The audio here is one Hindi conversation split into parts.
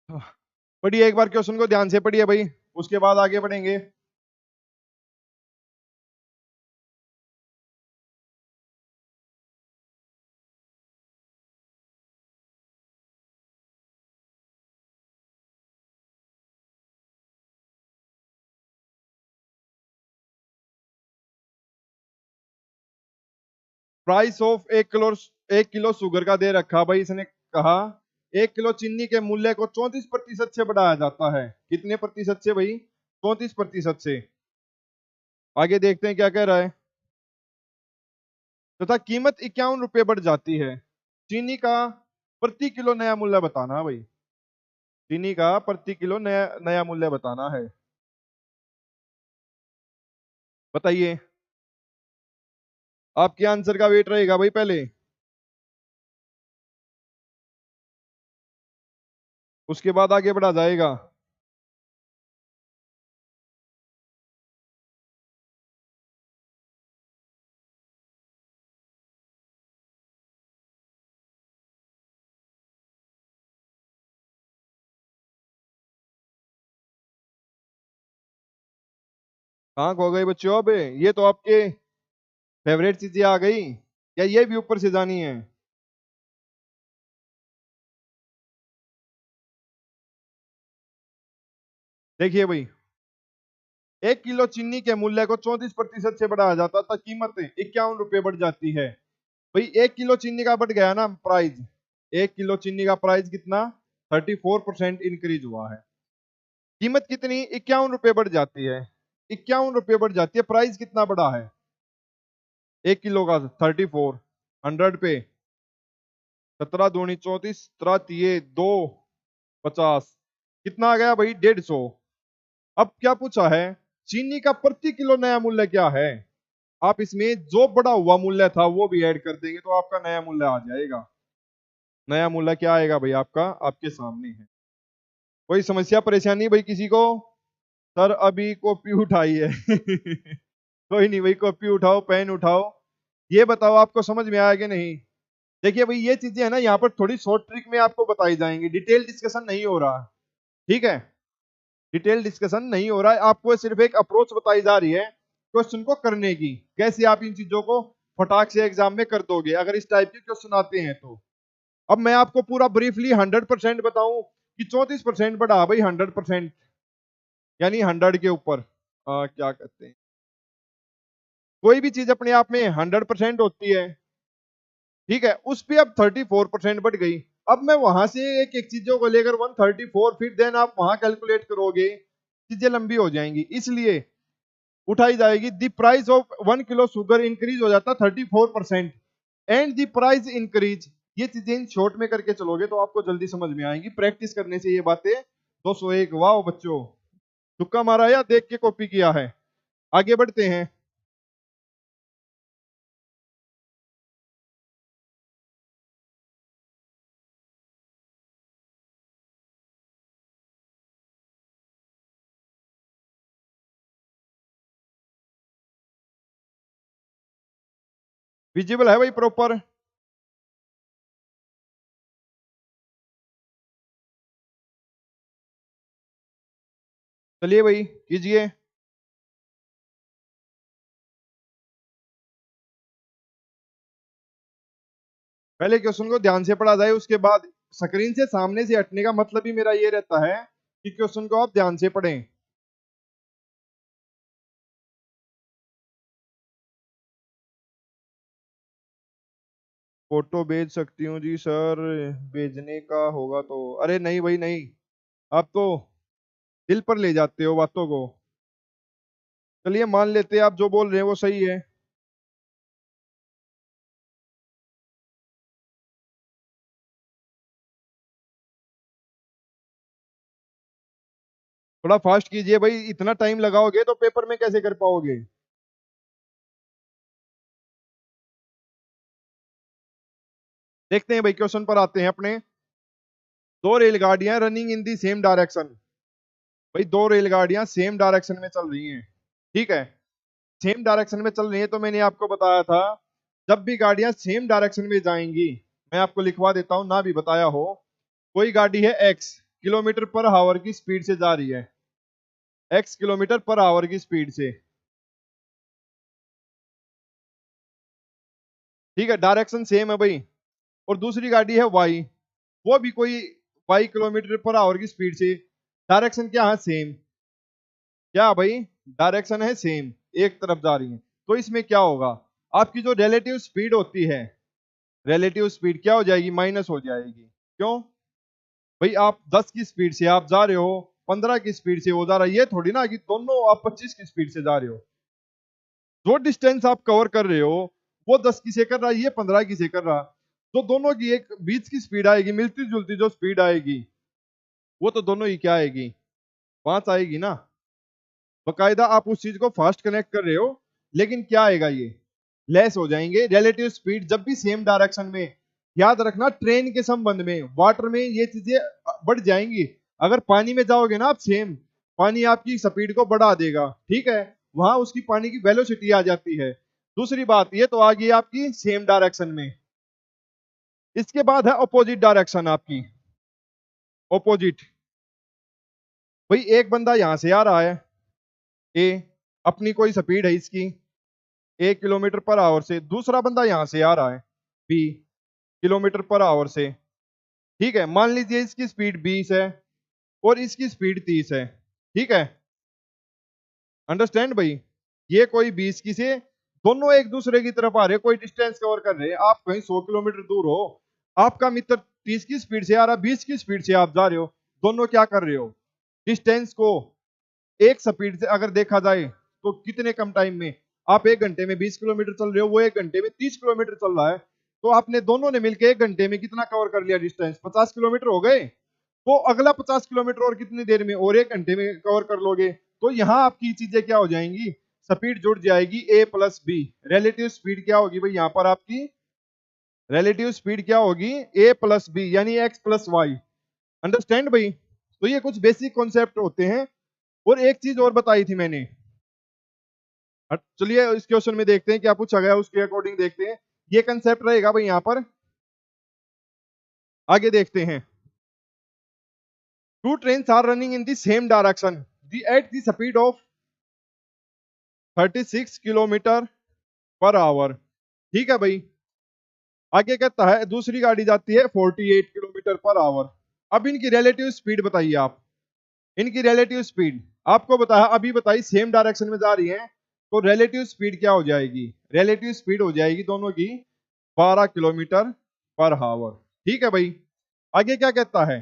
पढ़िए एक बार क्वेश्चन को ध्यान से पढ़िए भाई, उसके बाद आगे बढ़ेंगे। प्राइस ऑफ 1 किलो शुगर का दे रखा भाई, इसने कहा 1 किलो चीनी के मूल्य को 34% से बढ़ाया जाता है। कितने प्रतिशत से भाई? 34% से। आगे देखते हैं क्या कह रहा है। तथा कीमत 51 रुपये बढ़ जाती है। चीनी का प्रति किलो नया मूल्य बताना है भाई। चीनी का प्रति किलो नया नया मूल्य बताना है। बताइए। आपके आंसर का वेट रहेगा भाई पहले, उसके बाद आगे बढ़ा जाएगा। कहाँ खो गए बच्चों? अब ये तो आपके फेवरेट चीजें आ गई, या ये भी ऊपर से जानी है? देखिए भाई, 1 किलो चीनी के मूल्य को 34% से बढ़ाया जाता था, कीमत 51 रुपये बढ़ जाती है। भाई 1 किलो चीनी का बढ़ गया ना प्राइस, 1 किलो चीनी का प्राइस कितना? 34% इंक्रीज हुआ है। कीमत कितनी? 51 रुपये बढ़ जाती है। 51 रुपये बढ़ जाती है, प्राइस कितना बढ़ा है? 1 किलो का 34, 100 पे 17 दूनी 34, त्रा 2 50, कितना आ गया भाई? 150। अब क्या पूछा है? चीनी का प्रति किलो नया मूल्य क्या है? आप इसमें जो बढ़ा हुआ मूल्य था वो भी ऐड कर देंगे तो आपका नया मूल्य आ जाएगा। नया मूल्य क्या आएगा भाई आपका? आपके सामने है। कोई समस्या परेशानी भाई किसी को? सर अभी कॉपी उठाई है। कोई नहीं भाई, कॉपी उठाओ, पेन उठाओ। ये बताओ आपको समझ में आया कि नहीं? देखिए भाई, ये चीजें है ना यहाँ पर थोड़ी शॉर्ट ट्रिक में आपको बताई जाएंगी, डिटेल डिस्कशन नहीं हो रहा। ठीक है, डिटेल डिस्कशन नहीं हो रहा है, आपको सिर्फ एक अप्रोच बताई जा रही है क्वेश्चन को करने की, कैसे आप इन चीजों को फटाक से एग्जाम में कर दोगे अगर इस टाइप के क्वेश्चन आते हैं तो। अब मैं आपको पूरा ब्रीफली 100% बताऊं कि 34% बढ़ा भाई, 100%, यानी 100 के ऊपर क्या कहते हैं, कोई भी चीज अपने आप में 100% होती है। ठीक है, उस पे अब 34% बढ़ गई। अब मैं वहां से एक एक चीजों को लेकर 134, फिर देन आप वहां कैलकुलेट करोगे, चीजें लंबी हो जाएंगी, इसलिए उठाई जाएगी। The price of 1 kilo sugar increase हो जाता 34% एंड द प्राइस इंक्रीज। ये चीजें इन शॉर्ट में करके चलोगे तो आपको जल्दी समझ में आएंगी, प्रैक्टिस करने से ये बातें। 201, वाह बच्चों, तुक्का मारा या देख के कॉपी किया है? आगे बढ़ते हैं। विजिबल है भाई प्रॉपर? चलिए भाई कीजिए। पहले क्वेश्चन को ध्यान से पढ़ा जाए, उसके बाद स्क्रीन से सामने से हटने का मतलब ही मेरा ये रहता है कि क्वेश्चन को आप ध्यान से पढ़ें। फोटो भेज सकती हूँ जी सर, भेजने का होगा तो? अरे नहीं भाई नहीं, आप तो दिल पर ले जाते हो बातों को। चलिए मान लेते हैं आप जो बोल रहे हैं वो सही है। थोड़ा फास्ट कीजिए भाई, इतना टाइम लगाओगे तो पेपर में कैसे कर पाओगे? देखते हैं भाई, क्वेश्चन पर आते हैं अपने। दो रेलगाड़ियां running in the same direction. भाई दो रेलगाड़ियां सेम डायरेक्शन में चल रही हैं। ठीक है, सेम डायरेक्शन में चल रही है तो मैंने आपको बताया था जब भी गाड़ियां सेम डायरेक्शन में जाएंगी, मैं आपको लिखवा देता हूं ना भी बताया हो। कोई गाड़ी है एक्स, किलोमीटर पर आवर की स्पीड से जा रही है, x किलोमीटर पर आवर की स्पीड से, ठीक है, डायरेक्शन सेम है भाई। और दूसरी गाड़ी है y, वो भी कोई y किलोमीटर पर आवर की स्पीड से, डायरेक्शन क्या है, सेम, क्या भाई, डायरेक्शन है सेम, एक तरफ जा रही है। तो इसमें क्या होगा, आपकी जो रिलेटिव स्पीड होती है, रिलेटिव स्पीड क्या हो जाएगी, माइनस हो जाएगी। क्यों भाई, आप 10 की स्पीड से आप जा रहे हो, 15 की स्पीड से वो जा रहा है, ये थोड़ी ना कि दोनों आप 25 की स्पीड से जा रहे हो। जो डिस्टेंस आप कवर कर रहे हो वो 10 की से कर रहा है, ये 15 की से कर रहा, तो दोनों की एक बीच की स्पीड आएगी, मिलती जुलती जो स्पीड आएगी वो तो दोनों ही क्या आएगी, 5 आएगी ना। बकायदा आप उस चीज को फास्ट कनेक्ट कर रहे हो, लेकिन क्या आएगा, ये लेस हो जाएंगे। रिलेटिव स्पीड जब भी सेम डायरेक्शन में, याद रखना ट्रेन के संबंध में, वाटर में ये चीजें बढ़ जाएंगी। अगर पानी में जाओगे ना आप, सेम पानी आपकी स्पीड को बढ़ा देगा, ठीक है, वहां उसकी पानी की वेलोसिटी आ जाती है। दूसरी बात ये तो आ गई आपकी सेम डायरेक्शन में। इसके बाद है अपोजिट डायरेक्शन आपकी, अपोजिट। भाई एक बंदा यहां से आ रहा है, ए, अपनी कोई स्पीड है इसकी 1 किलोमीटर पर आवर से, दूसरा बंदा यहां से आ रहा है बी किलोमीटर पर आवर से, ठीक है, मान लीजिए इसकी स्पीड 20 है और इसकी स्पीड 30 है, ठीक है, अंडरस्टैंड भाई, ये कोई 20 की से, दोनों एक दूसरे की तरफ आ रहे, कोई डिस्टेंस कवर कर रहे हैं, आप कहीं 100 किलोमीटर दूर हो, आपका मित्र 30 की स्पीड से आ रहा, 20 की स्पीड से आप जा रहे हो, दोनों क्या कर रहे हो, डिस्टेंस को एक स्पीड से अगर देखा जाए तो कितने कम टाइम में, आप 1 घंटे में 20 किलोमीटर चल रहे हो, वो 1 घंटे में 30 किलोमीटर चल रहा है, तो आपने दोनों ने मिलकर 1 घंटे में कितना कवर कर लिया डिस्टेंस, 50 किलोमीटर हो गए। तो अगला 50 किलोमीटर और कितनी देर में, और 1 घंटे में कवर कर लोगे। तो यहाँ आपकी चीजें क्या हो जाएंगी, स्पीड जुड़ जाएगी a plus B. Relative speed क्या होगी भाई, यहाँ पर आपकी रिलेटिव स्पीड क्या होगी, a प्लस बी, यानी x प्लस वाई। अंडरस्टैंड भाई, तो ये कुछ बेसिक कॉन्सेप्ट होते हैं। और एक चीज और बताई थी मैंने, चलिए इस क्वेश्चन में देखते हैं क्या पूछा गया, उसके अकॉर्डिंग देखते हैं। ये कंसेप्ट रहेगा भाई यहाँ पर, आगे देखते हैं। Two trains are running in the same direction the at the speed of 36 kilometre per hour, ठीक है भाई। आगे कहता है दूसरी गाड़ी जाती है 48 किलोमीटर पर आवर। अब इनकी रिलेटिव स्पीड बताइए आप, इनकी रिलेटिव स्पीड आपको बताया, अभी बताई सेम डायरेक्शन में जा रही है, तो रिलेटिव स्पीड क्या हो जाएगी, रिलेटिव स्पीड हो जाएगी दोनों की 12 किलोमीटर पर आवर, ठीक है भाई। आगे क्या कहता है,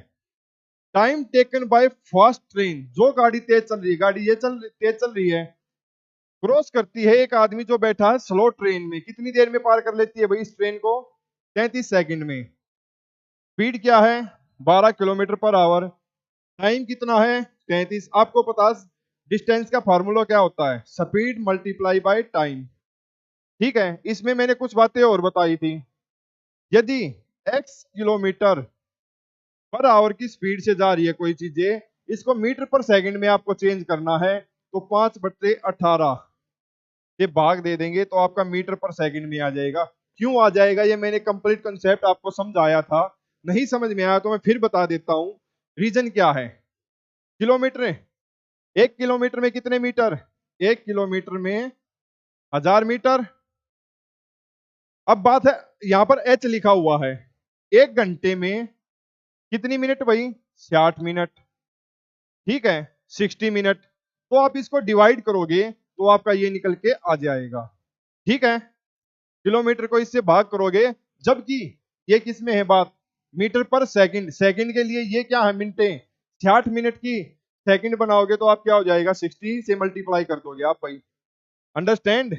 time taken by fast train, जो गाड़ी तेज चल रही है, गाड़ी ये तेज चल रही है, क्रॉस करती है एक आदमी जो बैठा है स्लो ट्रेन में, कितनी देर में पार कर लेती है भाई इस ट्रेन को, 33 सेकंड में। स्पीड क्या है, 12 किलोमीटर पर आवर, टाइम कितना है, 33। आपको पता डिस्टेंस का फार्मूला क्या होता है, स्पीड मल्टीप्लाई बाय टाइम, ठीक है। इसमें मैंने कुछ बातें और बताई थी, यदि x किलोमीटर पर आवर की स्पीड से जा रही है कोई चीजें, इसको मीटर पर सेकंड में आपको चेंज करना है, तो 5/18 के भाग दे देंगे तो आपका मीटर पर सेकंड में आ जाएगा। क्यों आ जाएगा, ये मैंने कंप्लीट कंसेप्ट आपको समझाया था, नहीं समझ में आया तो मैं फिर बता देता हूं। रीजन क्या है, किलोमीटर, 1 किलोमीटर में कितने मीटर, 1 किलोमीटर में 1000 मीटर। अब बात है, यहां पर एच लिखा हुआ है, 1 घंटे में कितनी मिनट भाई, 60 मिनट, ठीक है, 60 मिनट। तो आप इसको डिवाइड करोगे तो आपका ये निकल के आ जाएगा, ठीक है। किलोमीटर को इससे भाग करोगे, जबकि ये किस में है बात, मीटर पर सेकंड, सेकंड के लिए ये क्या है, मिनटें, 60 मिनट की सेकंड बनाओगे तो आप क्या हो जाएगा, 60 से मल्टीप्लाई कर दोगे आप भाई। अंडरस्टैंड,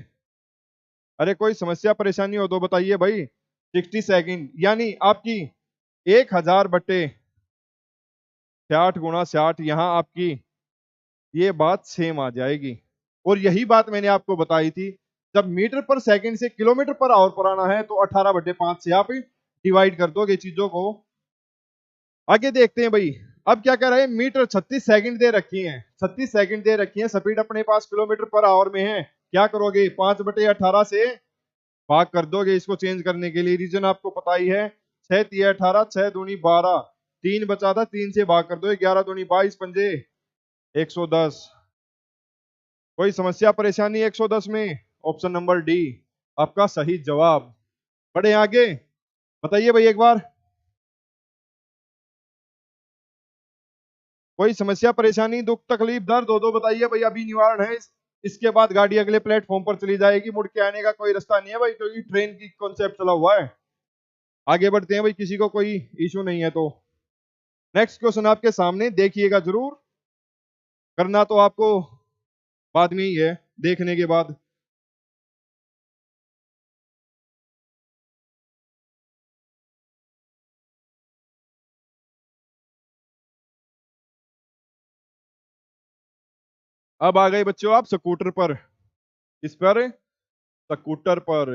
अरे कोई समस्या परेशानी हो तो बताइए भाई। 60 सेकंड यानी आपकी 1000/60 × 60, यहाँ आपकी ये बात सेम आ जाएगी। और यही बात मैंने आपको बताई थी, जब मीटर पर सेकंड से किलोमीटर पर आवर पर आना है तो 18/5 से आप डिवाइड कर दोगे चीजों को। आगे देखते हैं भाई, अब क्या कर रहे हैं, मीटर 36 सेकंड दे रखी है, 36 सेकंड दे रखी है, स्पीड अपने पास किलोमीटर पर आवर में है, क्या करोगे, 5/18 से भाग कर दोगे इसको चेंज करने के लिए। रीजन आपको पता ही है, 6×3 = 18, 6×2 = 12, 3 बचा था, 3 से भाग कर दो, 11 दूनी 22 पंजे 110। कोई समस्या परेशानी 110 में? ऑप्शन नंबर डी आपका सही जवाब। बढ़े आगे, बताइए भाई एक बार। कोई समस्या परेशानी, दुख तकलीफ दर्द हो तो बताइए भाई, अभी निवारण है। इसके बाद गाड़ी अगले प्लेटफॉर्म पर चली जाएगी, मुड़ के आने का कोई रास्ता नहीं है भाई, क्योंकि ट्रेन की कॉन्सेप्ट चला हुआ है। आगे बढ़ते हैं भाई, किसी को कोई इशू नहीं है तो। नेक्स्ट क्वेश्चन आपके सामने, देखिएगा जरूर, करना तो आपको बाद में ही है, देखने के बाद। अब आ गए बच्चों आप स्कूटर पर। किस पर? स्कूटर पर।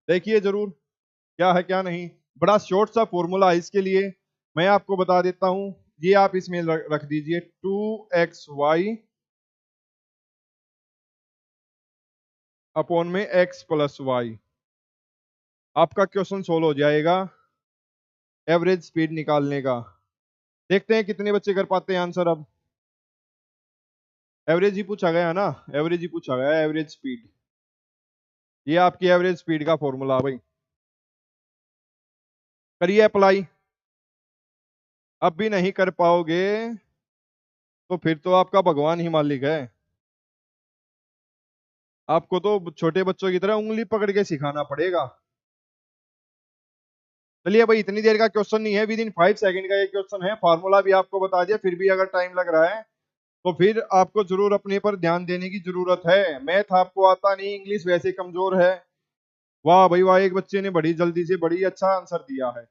देखिए जरूर क्या है क्या नहीं। बड़ा शॉर्ट सा फॉर्मूला है इसके लिए, मैं आपको बता देता हूं। ये आप इसमें रख दीजिए 2xy अपॉन में x प्लस वाई। आपका क्वेश्चन सोल्व हो जाएगा एवरेज स्पीड निकालने का। देखते हैं कितने बच्चे कर पाते हैं आंसर। अब एवरेज ही पूछा गया ना, एवरेज ही पूछा गया, एवरेज स्पीड। ये आपकी एवरेज स्पीड का फॉर्मूला भाई, करिए अप्लाई। अब भी नहीं कर पाओगे तो फिर तो आपका भगवान ही मालिक है। आपको तो छोटे बच्चों की तरह उंगली पकड़ के सिखाना पड़ेगा। चलिए भाई, इतनी देर का क्वेश्चन नहीं है, विद इन 5 सेकंड का ये क्वेश्चन है। फार्मूला भी आपको बता दिया, फिर भी अगर टाइम लग रहा है तो फिर आपको जरूर अपने पर ध्यान देने की जरूरत है। मैथ आपको आता नहीं, इंग्लिश वैसे कमजोर है। वाह भाई वाह, एक बच्चे ने बड़ी जल्दी से बड़ी अच्छा आंसर दिया है,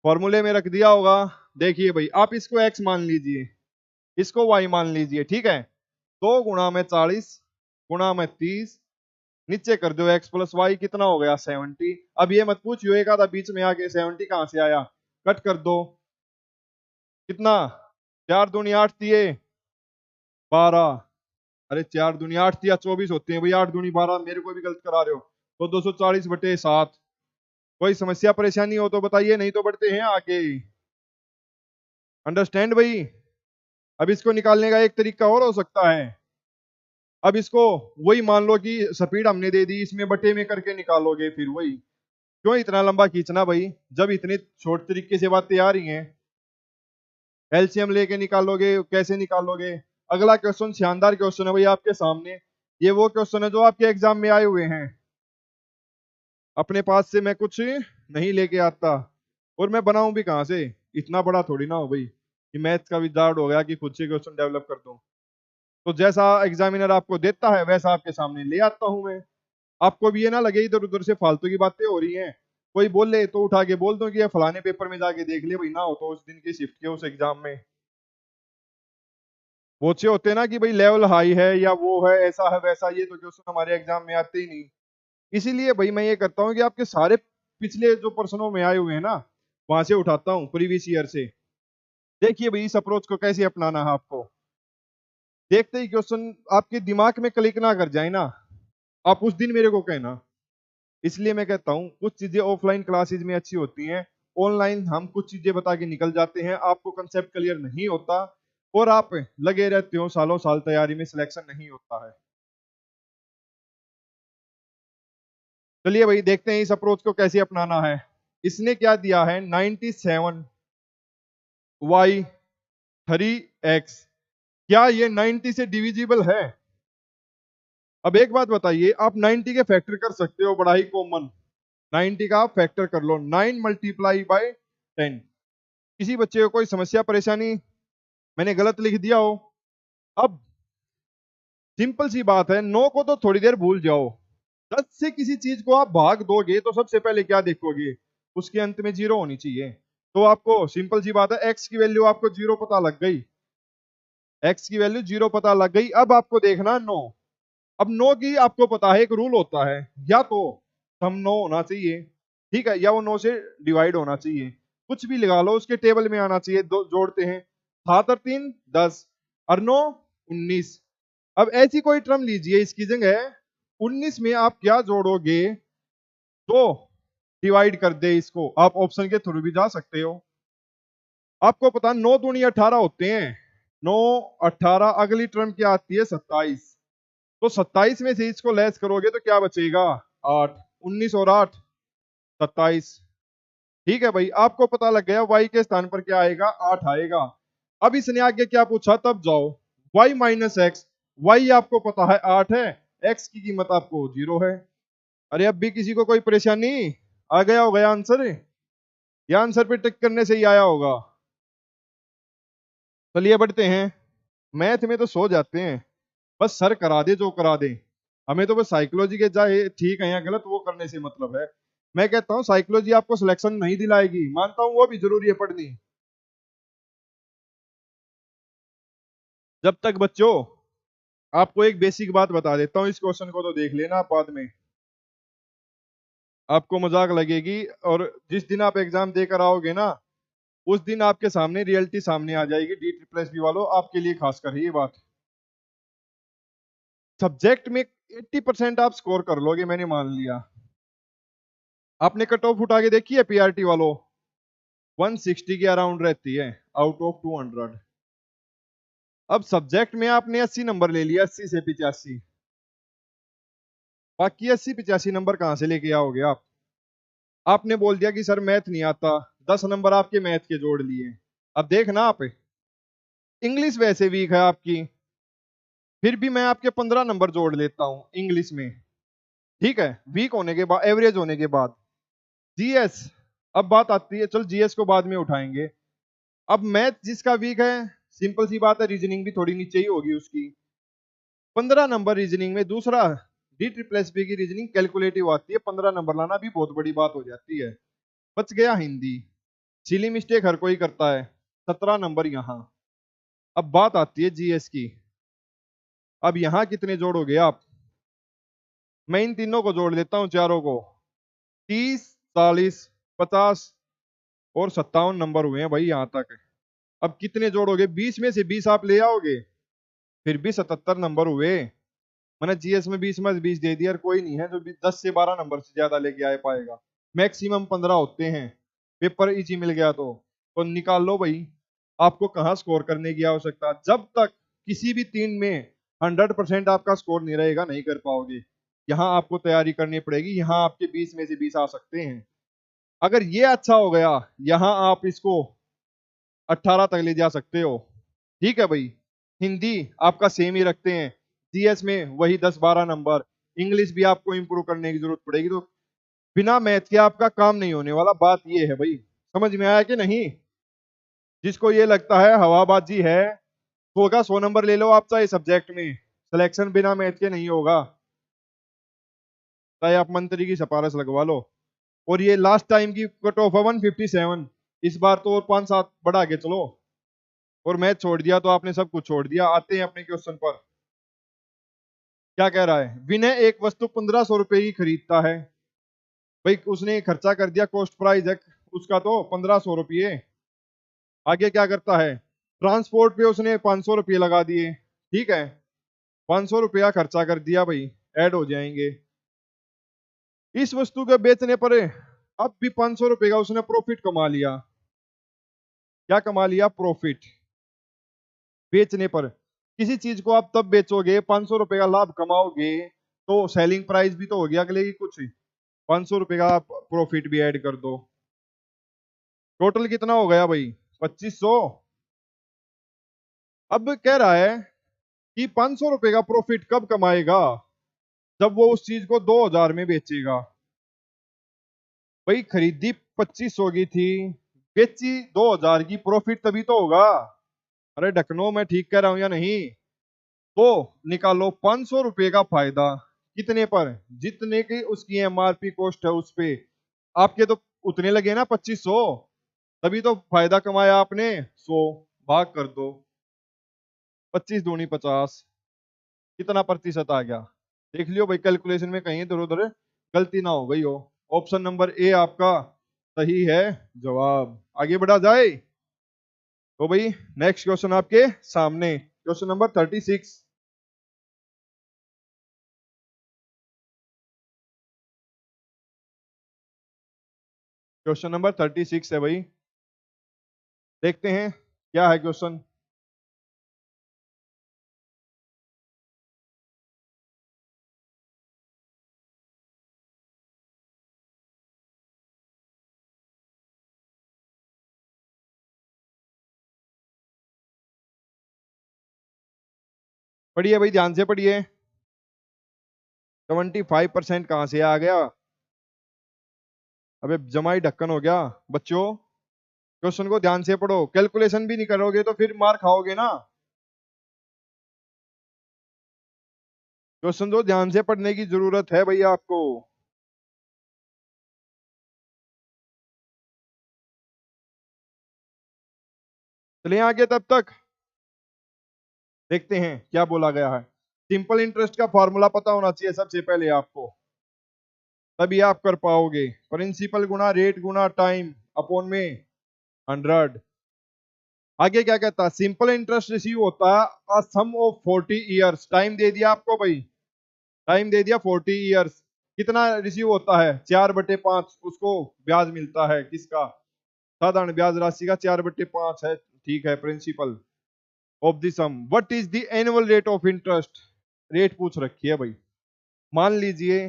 फॉर्मूले में रख दिया होगा। देखिए भाई, आप इसको एक्स मान लीजिए, इसको वाई मान लीजिए, ठीक है। 2 गुणा में 40 गुणा में 30, नीचे कर दो एक्स प्लस वाई, कितना हो गया 70। अब ये मत पूछियो एक आधा बीच में आके 70 कहां से आया, कट कर दो। कितना? 4 दूनी 8 दिए 12। अरे 4 दूनी 8 या 24 होते हैं भाई, 8 दूनी 12, मेरे को भी गलत करा रहे हो। तो 240/7। कोई समस्या परेशानी हो तो बताइए, नहीं तो बढ़ते हैं आगे। अंडरस्टैंड भाई। अब इसको निकालने का एक तरीका और हो सकता है। अब इसको वही मान लो कि स्पीड हमने दे दी, इसमें बटे में करके निकालोगे, फिर वही। क्यों इतना लंबा खींचना भाई, जब इतने छोटे तरीके से बातें आ रही हैं। एलसीएम लेके निकालोगे, कैसे निकालोगे? अगला क्वेश्चन शानदार क्वेश्चन है भाई आपके सामने। ये वो क्वेश्चन है जो आपके एग्जाम में आए हुए हैं। अपने पास से मैं कुछ नहीं लेके आता, और मैं बनाऊं भी कहां से? इतना बड़ा थोड़ी ना हो भाई कि मैथ्स का विजार्ड हो गया कि खुद से क्वेश्चन डेवलप कर दूं। तो जैसा एग्जामिनर आपको देता है वैसा आपके सामने ले आता हूं मैं। आपको भी ये ना लगे इधर उधर से फालतू की बातें हो रही हैं। कोई बोले तो उठा के बोल दो कि ये फलाने पेपर में जाके देख ले भाई, ना हो तो उस दिन की शिफ्ट के उस एग्जाम में। वो से होते हैं ना कि भाई लेवल हाई है या वो है, ऐसा है वैसा, ये तो क्वेश्चन हमारे एग्जाम में आते ही नहीं। इसीलिए भाई मैं ये करता हूँ कि आपके सारे पिछले जो प्रश्नों में आए हुए हैं ना, वहां से उठाता हूँ, प्रीवियस ईयर से। देखिए भाई, इस अप्रोच को कैसे अपनाना है आपको। देखते ही क्वेश्चन आपके दिमाग में क्लिक ना कर जाए ना, आप उस दिन मेरे को कहना। इसलिए मैं कहता हूँ कुछ चीजें ऑफलाइन क्लासेज में अच्छी होती हैं, ऑनलाइन हम कुछ चीजें बता के निकल जाते हैं, आपको कंसेप्ट क्लियर नहीं होता और आप लगे रहते हो सालों साल तैयारी में, सिलेक्शन नहीं होता है। चलिए भाई, देखते हैं इस अप्रोच को कैसे अपनाना है। इसने क्या दिया है, 97y3x। क्या ये 90 से डिविजिबल है? अब एक बात बताइए, आप 90 के फैक्टर कर सकते हो, बड़ा ही कॉमन। 90 का आप फैक्टर कर लो, 9 × 10। किसी बच्चे को कोई समस्या परेशानी, मैंने गलत लिख दिया हो? अब सिंपल सी बात है, 9 को तो थोड़ी देर भूल जाओ। 10 से किसी चीज को आप भाग दोगे तो सबसे पहले क्या देखोगे, उसके अंत में 0 होनी चाहिए। तो आपको सिंपल सी बात है, एक्स की वैल्यू आपको 0 पता लग गई, एक्स की वैल्यू 0 पता लग गई। अब आपको देखना 9। अब 9 की आपको पता है एक रूल होता है, या तो सम 9 होना चाहिए, ठीक है, या वो 9 से डिवाइड होना चाहिए, कुछ भी लगा लो, उसके टेबल में आना चाहिए। दो जोड़ते हैं, 7 और 3 10 और 9 19। अब ऐसी कोई टर्म लीजिए, इसकी जगह 19 में आप क्या जोड़ोगे, तो डिवाइड कर दे इसको। आप ऑप्शन के थ्रू भी जा सकते हो। आपको पता 9 दूनी 18 होते हैं। 9 18, अगली टर्म क्या आती है 27। तो 27 में से इसको लेस करोगे तो क्या बचेगा 8। 19 और 8 27। ठीक है भाई, आपको पता लग गया y के स्थान पर क्या आएगा 8 आएगा। अब इसने आगे क्या पूछा, तब जाओ y माइनस एक्स। y आपको पता है 8 है, x की कीमत आपको 0 है। अरे अब भी किसी को कोई परेशानी, आ गया होगा आंसर, ये आंसर पे टिक करने से ही आया होगा। चलिए बढ़ते हैं। मैथ में तो सो जाते हैं, बस सर करा दे जो करा दे। हमें तो बस साइकोलॉजी के चाहे ठीक है या गलत वो करने से मतलब है। मैं कहता हूँ साइकोलॉजी आपको सिलेक्शन नहीं दिलाएगी, मानता हूँ वो भी जरूरी है पढ़नी। जब तक बच्चों आपको एक बेसिक बात बता देता हूँ, इस क्वेश्चन को तो देख लेना आप बाद में, आपको मजाक लगेगी। और जिस दिन आप एग्जाम देकर आओगे ना, उस दिन आपके सामने रियलिटी सामने आ जाएगी। डी ट्रिपल एस बी वालों, आपके लिए खासकर है ये बात। सब्जेक्ट में 80% आप स्कोर कर लोगे, मैंने मान लिया। आपने कट ऑफ उठा के देखी है पीआरटी वालों, 160 के अराउंड रहती है आउट ऑफ 200। अब सब्जेक्ट में आपने 80 नंबर ले लिया, 80 से 85, बाकी 80 85 नंबर कहां से लेके आओगे आप। आपने बोल दिया कि सर मैथ नहीं आता, 10 नंबर आपके मैथ के जोड़ लिए। अब देखना आप, इंग्लिश वैसे वीक है आपकी, फिर भी मैं आपके 15 नंबर जोड़ लेता हूं इंग्लिश में। ठीक है, वीक होने के बाद, एवरेज होने के बाद। जीएस, अब बात आती है, चल जीएस को बाद में उठाएंगे। अब मैथ जिसका वीक है, सिंपल सी बात है, रीजनिंग भी थोड़ी नीचे ही होगी उसकी। 15 नंबर रीजनिंग में, दूसरा डी ट्रिपल एस बी की रीजनिंग कैलकुलेटिव आती है, 15 नंबर लाना भी बहुत बड़ी बात हो जाती है। बच गया हिंदी, सिली मिस्टेक हर कोई करता है, 17 नंबर यहाँ। अब बात आती है जीएस की। अब यहाँ कितने जोड़ोगे आप, मैं इन तीनों को जोड़ लेता हूँ, चारों को। 30 40 50 और 57 नंबर हुए हैं भाई यहाँ तक। अब कितने जोड़ोगे, 20 में से 20 आप ले आओगे, फिर भी 77 नंबर हुए। मैंने जीएस में 20 में 20 दे दिया, और कोई नहीं है जो 10 से 12 नंबर से ज्यादा लेके आ पाएगा। मैक्सिमम 15 होते हैं, पेपर इजी मिल गया तो निकाल लो भाई। आपको कहाँ स्कोर करने की आवश्यकता, जब तक किसी भी तीन में 100% आपका स्कोर नहीं रहेगा नहीं कर पाओगे। यहाँ आपको तैयारी करनी पड़ेगी, यहाँ आपके 20 में से 20 आ सकते हैं। अगर ये अच्छा हो गया, यहाँ आप इसको 18 तक ले जा सकते हो। ठीक है भाई, हिंदी आपका सेम ही रखते हैं, जीएस में वही 10 12 नंबर। इंग्लिश भी आपको इंप्रूव करने की जरूरत पड़ेगी, तो बिना मैथ के आपका काम नहीं होने वाला। बात ये है भाई, समझ में आया कि नहीं। जिसको ये लगता है हवाबाजी है, तो होगा 100 नंबर ले लो आप चाहे सब्जेक्ट में, सिलेक्शन बिना मैथ के नहीं होगा, चाहे आप मंत्री की सिफारिश लगवा लो। और ये लास्ट टाइम की कट ऑफ है 157, इस बार तो और 5 7 बढ़ा के चलो। और मैथ छोड़ दिया तो आपने सब कुछ छोड़ दिया। आते हैं अपने क्वेश्चन पर, क्या कह रहा है। विनय एक वस्तु 1500 रुपए की खरीदता है, भाई उसने खर्चा कर दिया, कॉस्ट प्राइस है उसका तो 1500 रुपये। आगे क्या करता है, ट्रांसपोर्ट पे उसने 500 रुपये लगा दिए। ठीक है, 500 रुपया खर्चा कर दिया भाई, ऐड हो जाएंगे। इस वस्तु के बेचने पर अब भी 500 रुपये का उसने प्रॉफिट कमा लिया। क्या कमा लिया, प्रॉफिट। बेचने पर, किसी चीज को आप तब बेचोगे 500 रुपये का लाभ कमाओगे, तो सेलिंग प्राइस भी तो होगी अगले की कुछ, 500 रुपये का आप प्रॉफिट भी ऐड कर दो। टोटल कितना हो गया भाई, 2500। अब कह रहा है कि 500 रुपये का प्रॉफिट कब कमाएगा, जब वो उस चीज को 2000 में बेचेगा। भाई खरीदी 2500 की थी, बेची 2000 की, प्रॉफिट तभी तो होगा। अरे ढकनो, मैं ठीक कह रहा हूं या नहीं। तो निकालो 500 रुपये का फायदा कितने पर, जितने की उसकी एमआरपी कॉस्ट है उस पे। आपके तो उतने लगे ना 2500, तभी तो फायदा कमाया आपने। 100 भाग कर दो, 25 दूनी 50, कितना प्रतिशत आ गया। देख लियो भाई, कैलकुलेशन में कहीं इधर उधर गलती ना हो गई हो। ऑप्शन नंबर ए आपका सही है जवाब। आगे बढ़ा जाए तो भाई, नेक्स्ट क्वेश्चन आपके सामने, क्वेश्चन नंबर 36। क्वेश्चन नंबर 36 है भाई। देखते हैं क्या है क्वेश्चन। पढ़िए भाई, ध्यान से पढ़िए। 25% कहां से आ गया? अबे जमाई ढक्कन हो गया। बच्चों, क्वेश्चन को ध्यान से पढ़ो, कैलकुलेशन भी नहीं करोगे तो फिर मार खाओगे ना। क्वेश्चन तो ध्यान से पढ़ने की जरूरत है भैया आपको। चलिए आगे, तब तक देखते हैं क्या बोला गया है। सिंपल इंटरेस्ट का फॉर्मूला पता होना चाहिए सबसे पहले आपको, तभी आप कर पाओगे। प्रिंसिपल गुना रेट गुना टाइम अपॉन में 100। आगे क्या कहता है? सिंपल इंटरेस्ट रिसीव होता है सम ऑफ 40 ईयर्स। टाइम दे दिया आपको भाई, टाइम दे दिया 40 ईयर्स। कितना रिसीव होता है? 4/5 उसको ब्याज मिलता है। किसका? साधारण ब्याज राशि का 4/5 है। ठीक है, principal of the sum. What is the annual rate of interest? Rate पूछ रखी है भाई। मान लीजिए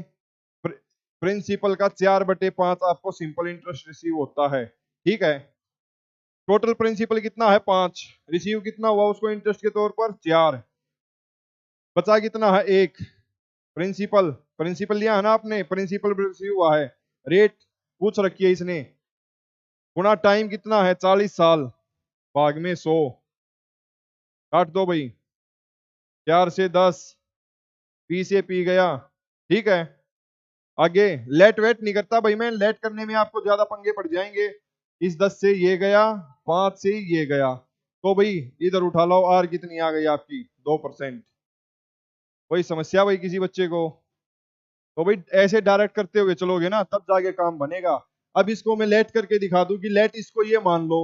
प्रिंसिपल का 4/5 आपको सिंपल इंटरेस्ट रिसीव होता है। ठीक है, टोटल प्रिंसिपल कितना है? 5। रिसीव कितना हुआ उसको इंटरेस्ट के तौर पर? 4। बचा कितना है? 1। प्रिंसिपल, प्रिंसिपल लिया है ना आपने, प्रिंसिपल रिसीव हुआ है। रेट पूछ रखी है इसने, गुना टाइम कितना है? 40 साल, भाग में 100। काट दो भाई, 4 से 10, पी से पी गया। ठीक है, आगे लेट वेट नहीं करता भाई मैं, लेट करने में आपको ज्यादा पंगे पड़ जाएंगे। इस 10 से ये गया, 5 से ये गया, तो भाई इधर उठा लो। आर कितनी आ गई आपकी? 2%। वही समस्या भाई किसी बच्चे को। तो भाई ऐसे डायरेक्ट करते हुए चलोगे ना, तब जाके काम बनेगा। अब इसको मैं लेट करके दिखा दूं कि लेट इसको ये मान लो,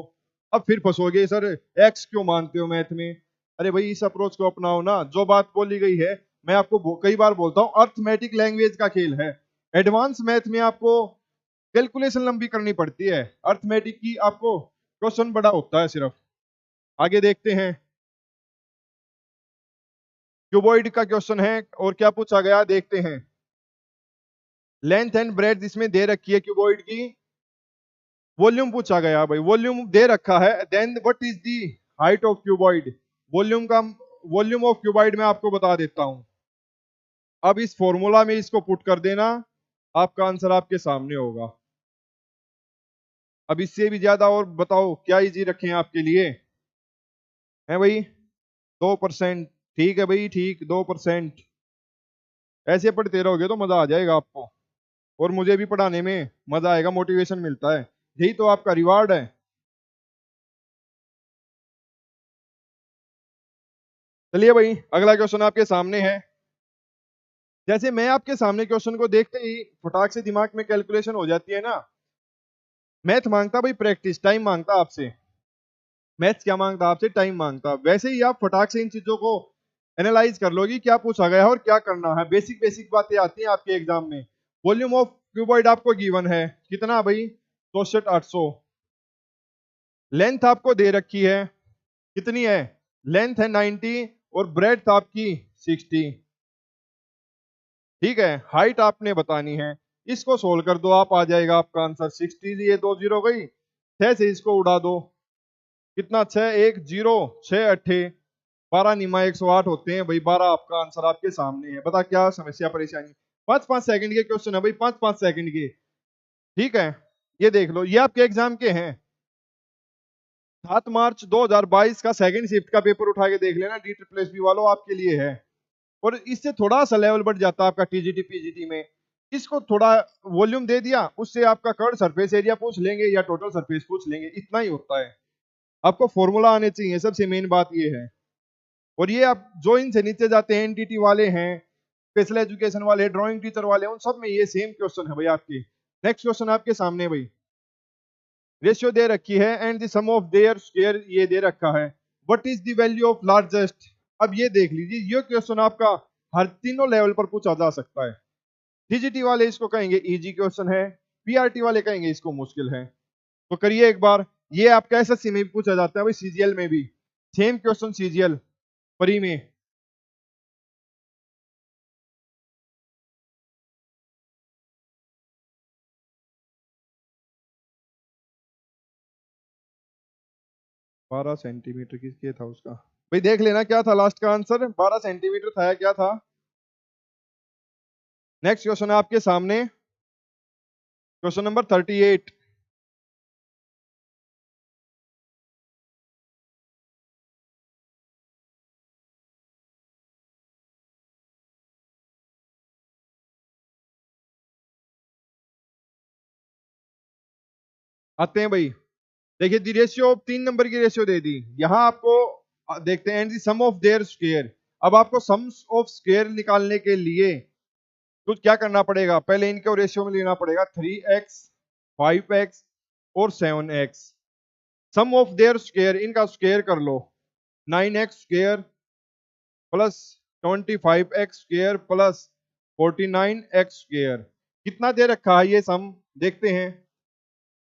अब फिर फंसोगे सर एक्स क्यों मानते हो मैथ में। अरे भाई इस अप्रोच को अपनाओ ना, जो बात बोली गई है। मैं आपको कई बार बोलता हूँ, अर्थमेटिक लैंग्वेज का खेल है। एडवांस मैथ में आपको कैलकुलेशन लंबी करनी पड़ती है, अर्थमेटिक की आपको क्वेश्चन बड़ा होता है सिर्फ। आगे देखते हैं, क्यूबॉइड का क्वेश्चन है और क्या पूछा गया देखते हैं। लेंथ एंड ब्रेड्थ इसमें दे रखी है क्यूबॉइड की। वॉल्यूम पूछा गया भाई, वॉल्यूम दे रखा है। Then what is the height of cuboid? Volume का, वॉल्यूम ऑफ क्यूबॉइड मैं आपको बता देता हूं। अब इस फॉर्मूला में इसको पुट कर देना, आपका आंसर आपके सामने होगा। अब इससे भी ज्यादा और बताओ क्या इजी रखें आपके लिए? है भाई 2%। ठीक है भाई, ठीक 2%। ऐसे पढ़ते रहोगे तो मजा आ जाएगा आपको, और मुझे भी पढ़ाने में मजा आएगा, मोटिवेशन मिलता है। यही तो आपका रिवार्ड है। चलिए भाई, अगला क्वेश्चन आपके सामने है। जैसे मैं आपके सामने क्वेश्चन को देखते ही फटाक से दिमाग में कैलकुलेशन हो जाती है ना। मैथ मांगता भाई प्रैक्टिस, टाइम मांगता आपसे। मैथ्स क्या मांगता? आपसे टाइम मांगता। वैसे ही आप फटाक से इन चीजों को एनालाइज कर लोगी, क्या पूछा गया है और क्या करना है। बेसिक बेसिक बातें आती हैं आपके एग्जाम में। वॉल्यूम ऑफ क्यूबॉइड आपको गिवन है, कितना भाई? 64,800। लेंथ आपको दे रखी है, कितनी है? लेंथ है 90 और ब्रेड्थ आपकी 60। ठीक है, हाइट आपने बतानी है। इसको सोल्व कर दो, आप आ जाएगा आपका आंसर 60। ये 2 जीरो गई, 6 से इसको उड़ा दो। कितना? 6 1 0, 6 अट्ठे 12 निमा 108 होते हैं भाई। 12 आपका आंसर आपके सामने है। बता क्या समस्या परेशानी? 5-5 सेकंड के क्वेश्चन है भाई, 5-5 सेकंड के। ठीक है, ये देख लो, ये आपके एग्जाम के हैं। 7 मार्च 2022 का सेकंड शिफ्ट का पेपर उठा के देख लेना, डी ट्रिपल एस बी वालों, आपके लिए है। और इससे थोड़ा सा लेवल बढ़ जाता है आपका टीजीटी पीजीटी में। इसको थोड़ा वॉल्यूम दे दिया, उससे आपका कर्व सरफेस एरिया पूछ लेंगे या टोटल सरफेस पूछ लेंगे, इतना ही होता है। आपको फॉर्मूला आने चाहिए, सबसे मेन बात ये है। और ये आप जो इनसे नीचे जाते हैं, एनटीटी वाले हैं, स्पेशल एजुकेशन वाले, ड्राइंग टीचर वाले, उन सब में ये सेम क्वेश्चन है भाई आपके। नेक्स्ट क्वेश्चन आपके सामने भाई। रेशियो दे रखी है and the sum of their square ये दे रखा है। What is the value of largest? अब ये देख लीजिए, ये क्वेश्चन आपका हर तीनों लेवल पर पूछा जा सकता है। टीजीटी वाले इसको कहेंगे इजी क्वेश्चन है, पीआरटी वाले कहेंगे इसको मुश्किल है। तो करिए एक बार, ये आपका एसएससी में भी पूछा जाता है भाई, सीजीएल में भी सेम क्वेश्चन, सीजीएल प्री में। बारह सेंटीमीटर किसके था उसका, भाई देख लेना क्या था लास्ट का आंसर, 12 सेंटीमीटर था या क्या था। नेक्स्ट क्वेश्चन है आपके सामने, क्वेश्चन नंबर 38। आते हैं भाई, देखिए दी रेशियो ऑफ 3 नंबर की रेशियो दे दी, यहां आपको देखते हैं, and the sum of their square. अब आपको सम्स ऑफ स्क्वायर निकालने के लिए तो क्या करना पड़ेगा, पहले इनको रेशियो में लेना पड़ेगा, 3x 5x और 7x। Sum of their square, इनका स्क्वायर कर लो, 9x square plus 25x square plus 49x square. कितना दे रखा है ये सम, देखते हैं,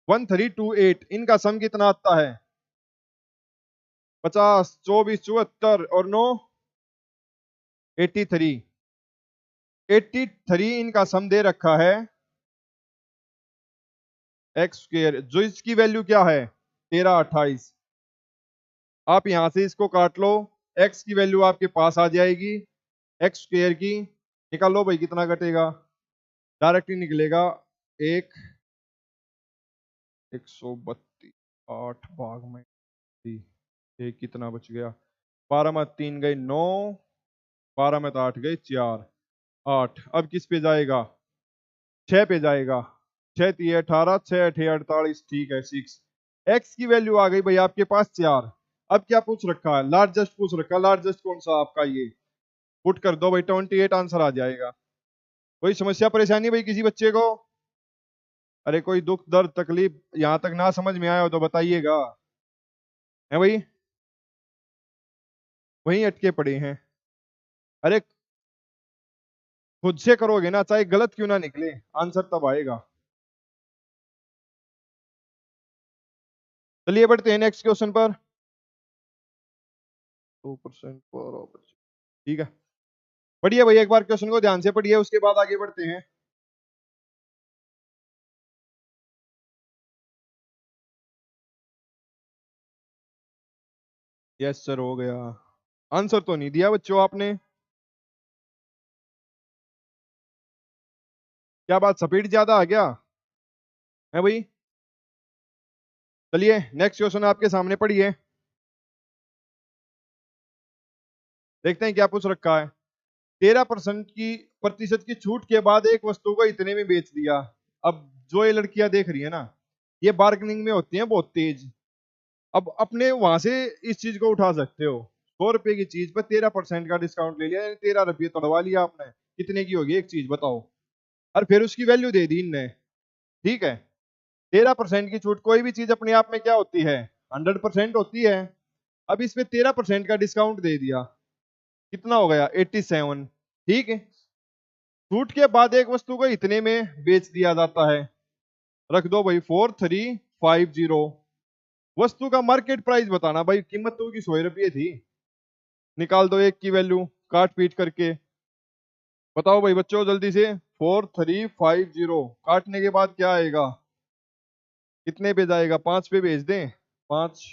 1328। इनका सम कितना आता है, 50, 24, 74 और 9 83। 83 इनका सम दे रखा है एक्स स्क्वायर, जो इसकी वैल्यू क्या है 1328। आप यहां से इसको काट लो, एक्स की वैल्यू आपके पास आ जाएगी, एक्स स्क्वायर की निकालो भाई, कितना कटेगा, डायरेक्ट ही निकलेगा, एक 132, 8 भाग में एक कितना बच गया, 12 में 3 गए 9, 12 में तो 8 गए 4, 8। अब किस पे जाएगा, 6 पे जाएगा, 6 3 18, 6 8 48, ठीक है 6। एक्स की वैल्यू आ गई भाई आपके पास 4। अब क्या पूछ रखा है, लार्जेस्ट पूछ रखा है, लार्जेस्ट कौन सा आपका, ये पुट कर दो भाई, 28 आंसर आ जाएगा। कोई समस्या परेशानी भाई किसी बच्चे को, अरे कोई दुख दर्द तकलीफ यहां तक ना समझ में आया हो तो बताइएगा, है भाई, वहीं अटके पड़े हैं। अरे खुद से करोगे ना, चाहे गलत क्यों ना निकले, आंसर तब आएगा। चलिए बढ़ते हैं नेक्स्ट क्वेश्चन पर, 2% बराबर, ठीक है। पढ़िए भाई, एक बार क्वेश्चन को ध्यान से पढ़िए, उसके बाद आगे बढ़ते हैं। यस सर, हो गया। आंसर तो नहीं दिया बच्चों आपने, क्या बात, स्पीड ज्यादा आ गया है भाई। चलिए नेक्स्ट क्वेश्चन आपके सामने पढ़िए, देखते हैं क्या पूछ रखा है। 13% की प्रतिशत की छूट के बाद एक वस्तु को इतने में बेच दिया। अब जो ये लड़कियां देख रही है ना, ये बार्गेनिंग में होती हैं बहुत तेज। अब अपने वहां से इस चीज को उठा सकते हो, 100 रुपए की चीज पर 13% का डिस्काउंट ले लिया, यानी 13 रुपये तड़वा लिया आपने, कितने की होगी एक चीज बताओ, और फिर उसकी वैल्यू दे दी इनने, ठीक है। 13% की छूट, कोई भी चीज अपने आप में क्या होती है, 100% होती है। अब इसमें 13% का डिस्काउंट दे दिया, कितना हो गया 87, ठीक है। छूट के बाद एक वस्तु को इतने में बेच दिया जाता है, रख दो भाई 4350। वस्तु का मार्केट प्राइस बताना भाई, कीमत तो की 100 रुपये थी, निकाल दो एक की वैल्यू काट पीट करके, बताओ भाई बच्चों जल्दी से, 4350 काटने के बाद क्या आएगा, कितने पे जाएगा, 5 पे भेज दें, 5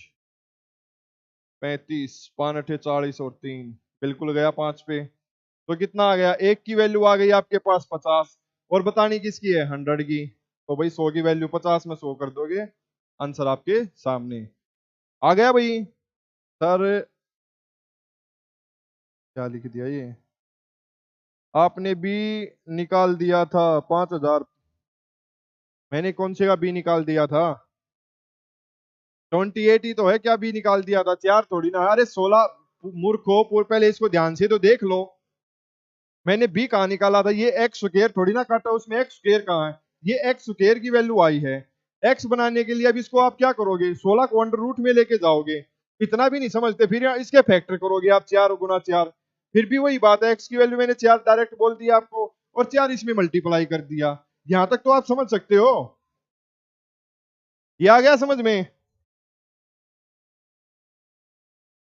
35, 5 8 40 और 3, बिल्कुल गया 5 पे। तो कितना आ गया, एक की वैल्यू आ गई आपके पास 50, और बतानी किसकी है 100 की, तो भाई 100 की वैल्यू 50 में 100 कर दोगे, आंसर आपके सामने आ गया भाई। सर क्या लिख दिया ये, आपने बी निकाल दिया था 5000, मैंने कौन से का बी निकाल दिया था, 28 ही तो है, क्या बी निकाल दिया था, 4 थोड़ी ना, अरे 16, मूर्खो पहले इसको ध्यान से तो देख लो, मैंने बी कहाँ निकाला था, ये एक्स स्क्वायर थोड़ी ना काटा, उसमें एक्स स्क्वायर कहाँ है, ये एक्स स्क्वायर की वैल्यू आई है। एक्स बनाने के लिए अब इसको आप क्या करोगे, 16 को अंडर रूट में लेके जाओगे, इतना भी नहीं समझते, फिर इसके फैक्टर करोगे आप, 4 गुना 4, फिर भी वही बात है, एक्स की वैल्यू मैंने 4 डायरेक्ट बोल दिया आपको, और 4 इसमें मल्टीप्लाई कर दिया, यहां तक तो आप समझ सकते हो, ये आ गया समझ में।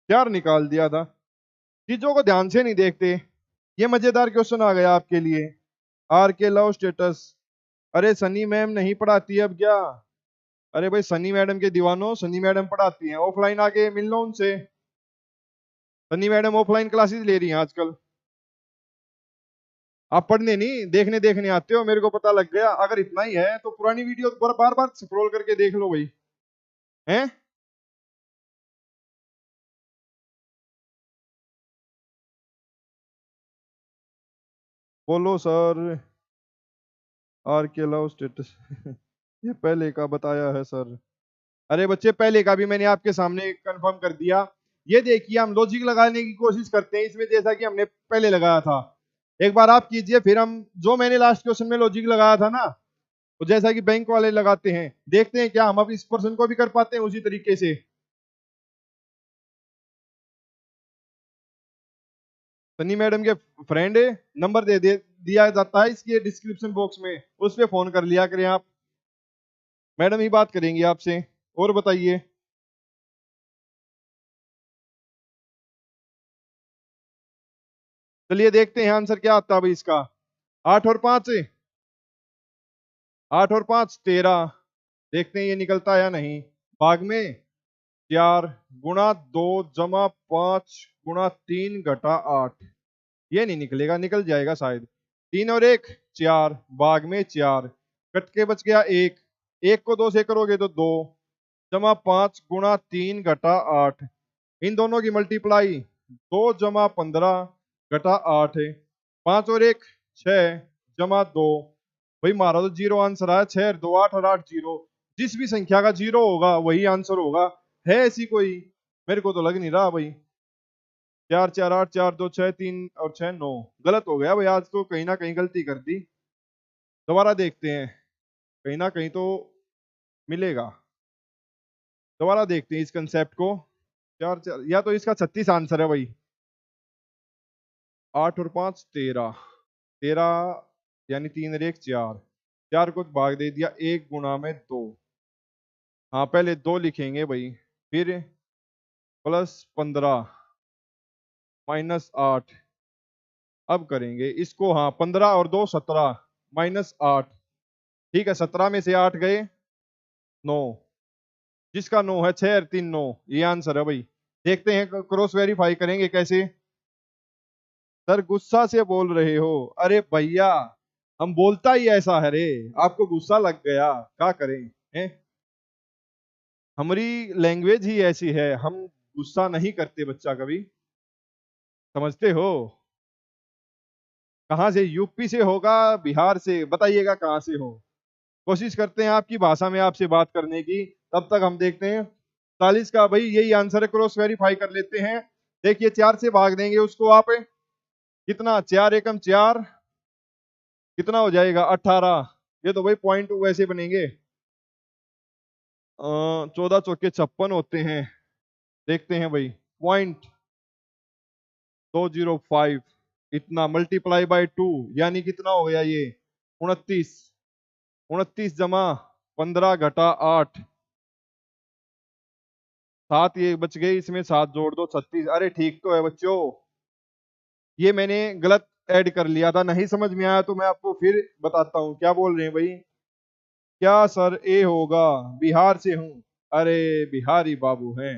4 निकाल दिया था। चीजों को ध्यान से नहीं देखते। ये मजेदार क्वेश्चन आ गया आपके लिए। आर के लव स्टेटस। अरे सनी मैम नहीं पढ़ाती अब क्या? अरे भाई सनी मैडम के दीवानों, सनी मैडम पढ़ाती हैं, ऑफलाइन आके मिल लो उनसे। सनी मैडम ऑफलाइन क्लासेस ले रही हैं आजकल। आप पढ़ने नहीं, देखने देखने आते हो, मेरे को पता लग गया। अगर इतना ही है तो पुरानी वीडियो बार बार स्क्रॉल करके देख लो भाई। हैं? बोलो सर। आर के लव स्टेटस। ये पहले का बताया है सर। अरे बच्चे पहले का भी मैंने आपके सामने कंफर्म कर दिया। ये देखिए हम लॉजिक लगाने की कोशिश करते हैं इसमें, जैसा कि हमने पहले लगाया था। एक बार आप कीजिए, फिर हम जो मैंने लास्ट क्वेश्चन में लॉजिक लगाया था ना, तो जैसा कि बैंक वाले लगाते हैं, देखते हैं क्या हम अब इस पर्सन को भी कर पाते हैं उसी तरीके से। सनी मैडम के फ्रेंड नंबर दिया जाता है इसके डिस्क्रिप्शन बॉक्स में, उस पर फोन कर लिया करें आप। मैडम ही बात करेंगे आपसे। और बताइए। चलिए देखते हैं आंसर क्या आता है भाई इसका। 8 और 5, 8 और 5 13। देखते हैं ये निकलता है या नहीं। भाग में 4 गुणा 2 जमा 5 गुणा 3 घटा 8। ये नहीं निकलेगा, निकल जाएगा शायद। 3 और 1 4, भाग में 4, कट के बच गया 1। 1 को 2 से करोगे तो 2, जमा 5 गुणा 3 घटा 8। इन दोनों की मल्टीप्लाई 2 जमा 15 घटा 8 है। 5 और 1 6, जमा 2। भाई मारा तो जीरो आंसर आया। 6 और 2 8 और 8 जीरो। जिस भी संख्या का जीरो होगा वही आंसर होगा। है ऐसी कोई? मेरे को तो लग नहीं रहा भाई। 4 4 8 4 2 6 3 और 6 9। गलत हो गया भाई, आज तो कहीं ना कहीं गलती कर दी। दोबारा देखते हैं, कहीं ना कहीं तो मिलेगा। दोबारा देखते हैं इस कंसेप्ट को। 4 4, या तो इसका 36 आंसर है भाई। 8 और 5 13। 13 यानी 3 और 1 4। 4 को भाग दे दिया 1 गुणा में 2। हाँ पहले 2 लिखेंगे भाई, फिर +15 -8। अब करेंगे इसको, हाँ 15 और 2 17 -8। ठीक है, 17 में से 8 गए 9। जिसका 9 है, 6 और 3 9, ये आंसर है भाई। देखते हैं, क्रॉस वेरीफाई करेंगे कैसे। सर गुस्सा से बोल रहे हो? अरे भैया हम बोलता ही ऐसा है रे, आपको गुस्सा लग गया, क्या करें हैं? हमारी लैंग्वेज ही ऐसी है, हम गुस्सा नहीं करते बच्चा कभी। समझते हो? कहाँ से, यूपी से होगा, बिहार से, बताइएगा कहाँ से हो। कोशिश करते हैं आपकी भाषा में आपसे बात करने की। तब तक हम देखते हैं 40 का भाई यही आंसर है, क्रॉस वेरीफाई कर लेते हैं। देखिए 4 से भाग देंगे उसको आप, कितना, 4 एकम 4, कितना हो जाएगा 18। ये तो भाई पॉइंट वैसे बनेंगे। 14 चौके 56 होते हैं। देखते हैं भाई, .205, इतना मल्टीप्लाई बाय 2, यानी कितना हो गया ये 29। 29 जमा 15 घटा 8। 7 ये बच गए, इसमें 7 जोड़ दो 36। अरे ठीक तो है बच्चों। ये मैंने गलत ऐड कर लिया था, नहीं समझ में आया तो मैं आपको फिर बताता हूँ। क्या बोल रहे हैं भाई? क्या सर ए होगा? बिहार से हूँ। अरे बिहारी बाबू हैं।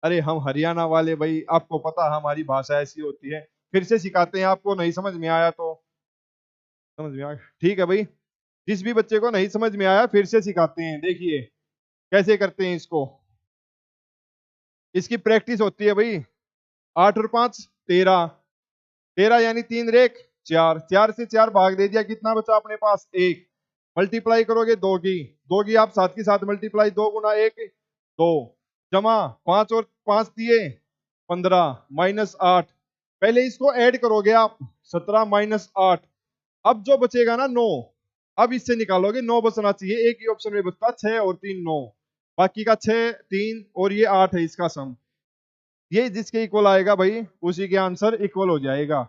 अरे हम हरियाणा वाले भाई, आपको पता हमारी भाषा ऐसी होती है। फिर से सिखाते हैं आपको, नहीं समझ में आया तो। समझ में आ गया, ठीक है भाई। जिस भी बच्चे को नहीं समझ में आया फिर से सिखाते हैं। देखिए कैसे करते हैं इसको, इसकी प्रैक्टिस होती है भाई। 8 और 5 13। 13 यानी 3 और 1 4। 4 से 4 भाग दे दिया, कितना बचा अपने पास 1। मल्टीप्लाई करोगे 2 की आप साथ के साथ मल्टीप्लाई, 2 गुना 1 2, जमा 5 और 5 दिए 15 -8। पहले इसको ऐड करोगे आप, 17 -8। अब जो बचेगा ना 9, अब इससे निकालोगे 9 बचना चाहिए। एक ही ऑप्शन में बचता 6 और 3 9, बाकी का 6 3 और ये 8 है इसका सम। ये जिसके इक्वल आएगा भाई उसी के आंसर इक्वल हो जाएगा।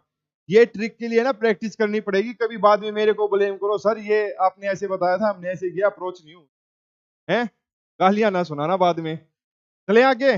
ये ट्रिक के लिए ना प्रैक्टिस करनी पड़ेगी, कभी बाद में मेरे को ब्लेम करो सर ये आपने ऐसे बताया था, हमने ऐसे किया, अप्रोच नहीं हूं है। गालियां ना सुनाना बाद में। चले आगे।